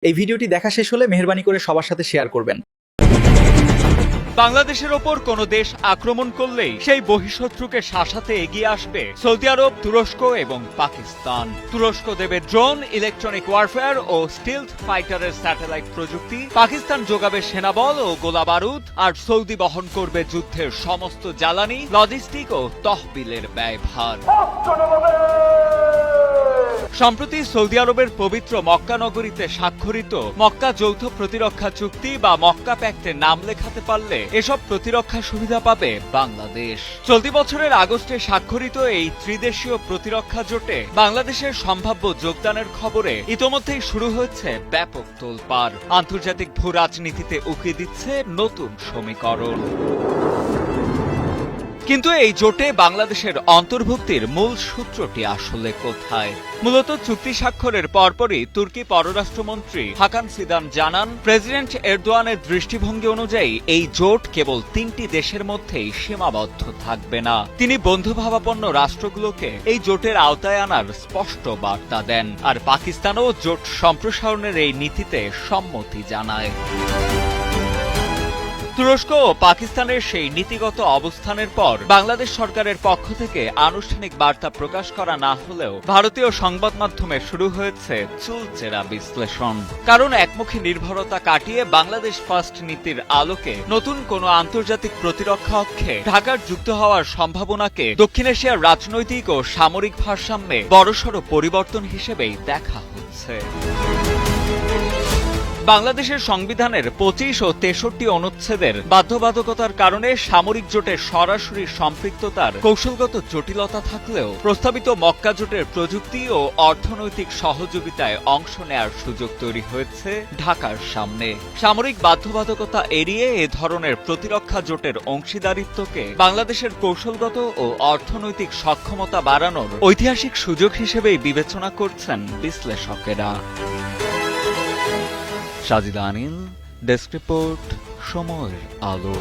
এই ভিডিওটি দেখা শেষ হলে মেহেরবানি করে সবার সাথে শেয়ার করবেন। বাংলাদেশের ওপর কোনো দেশ আক্রমণ করলেই সেই বহিঃশত্রুকে শাসাতে এগিয়ে আসবে সৌদি আরব, তুরস্ক এবং পাকিস্তান। তুরস্ক দেবে ড্রোন, ইলেকট্রনিক ওয়ারফেয়ার ও স্টিলথ ফাইটারের স্যাটেলাইট প্রযুক্তি, পাকিস্তান যোগাবে সেনাবল ও গোলাবারুদ, আর সৌদি বহন করবে যুদ্ধের সমস্ত জ্বালানি, লজিস্টিক ও তহবিলের ব্যয়ভার। সম্প্রতি সৌদি আরবের পবিত্র মক্কা নগরীতে স্বাক্ষরিত মক্কা যৌথ প্রতিরক্ষা চুক্তি বা মক্কা প্যাক্টে নাম লেখাতে পারলে এসব প্রতিরক্ষা সুবিধা পাবে বাংলাদেশ। চলতি বছরের আগস্টে স্বাক্ষরিত এই ত্রিদেশীয় প্রতিরক্ষা জোটে বাংলাদেশের সম্ভাব্য যোগদানের খবরে ইতোমধ্যেই শুরু হয়েছে ব্যাপক তোলপাড়। আন্তর্জাতিক ভূ রাজনীতিতে উকি দিচ্ছে নতুন সমীকরণ। কিন্তু এই জোটে বাংলাদেশের অন্তর্ভুক্তির মূল সূত্রটি আসলে কোথায়? মূলত চুক্তি স্বাক্ষরের পরপরই তুর্কি পররাষ্ট্রমন্ত্রী হাকান ফিদান জানান, প্রেসিডেন্ট এরদোয়ানের দৃষ্টিভঙ্গি অনুযায়ী এই জোট কেবল 3টি দেশের মধ্যেই সীমাবদ্ধ থাকবে না। তিনি বন্ধুভাবাপন্ন রাষ্ট্রগুলোকে এই জোটের আওতায় আনার স্পষ্ট বার্তা দেন, আর পাকিস্তানও জোট সম্প্রসারণের এই নীতিতে সম্মতি জানায়। তুরস্ক ও পাকিস্তানের সেই নীতিগত অবস্থানের পর বাংলাদেশ সরকারের পক্ষ থেকে আনুষ্ঠানিক বার্তা প্রকাশ করা না হলেও ভারতীয় সংবাদ মাধ্যমে শুরু হয়েছে চুলচেরা বিশ্লেষণ। কারণ একমুখী নির্ভরতা কাটিয়ে বাংলাদেশ ফার্স্ট নীতির আলোকে নতুন কোনো আন্তর্জাতিক প্রতিরক্ষা অক্ষে ঢাকার যুক্ত হওয়ার সম্ভাবনাকে দক্ষিণ এশিয়ার রাজনৈতিক ও সামরিক ভারসাম্যে বড়সড় পরিবর্তন হিসেবেই দেখা হচ্ছে। বাংলাদেশের সংবিধানের 25 ও 63 অনুচ্ছেদের বাধ্যবাধকতার কারণে সামরিক জোটের সরাসরি সম্পৃক্ততার কৌশলগত জটিলতা থাকলেও প্রস্তাবিত মক্কা জোটের প্রযুক্তি ও অর্থনৈতিক সহযোগিতায় অংশ নেয়ার সুযোগ তৈরি হয়েছে ঢাকার সামনে। সামরিক বাধ্যবাধকতা এড়িয়ে এ ধরনের প্রতিরক্ষা জোটের অংশীদারিত্বকে বাংলাদেশের কৌশলগত ও অর্থনৈতিক সক্ষমতা বাড়ানোর ঐতিহাসিক সুযোগ হিসেবেই বিবেচনা করছেন বিশ্লেষকেরা। সাজিদ আনিল, ডেস্ক রিপোর্ট, সময়ের আলো।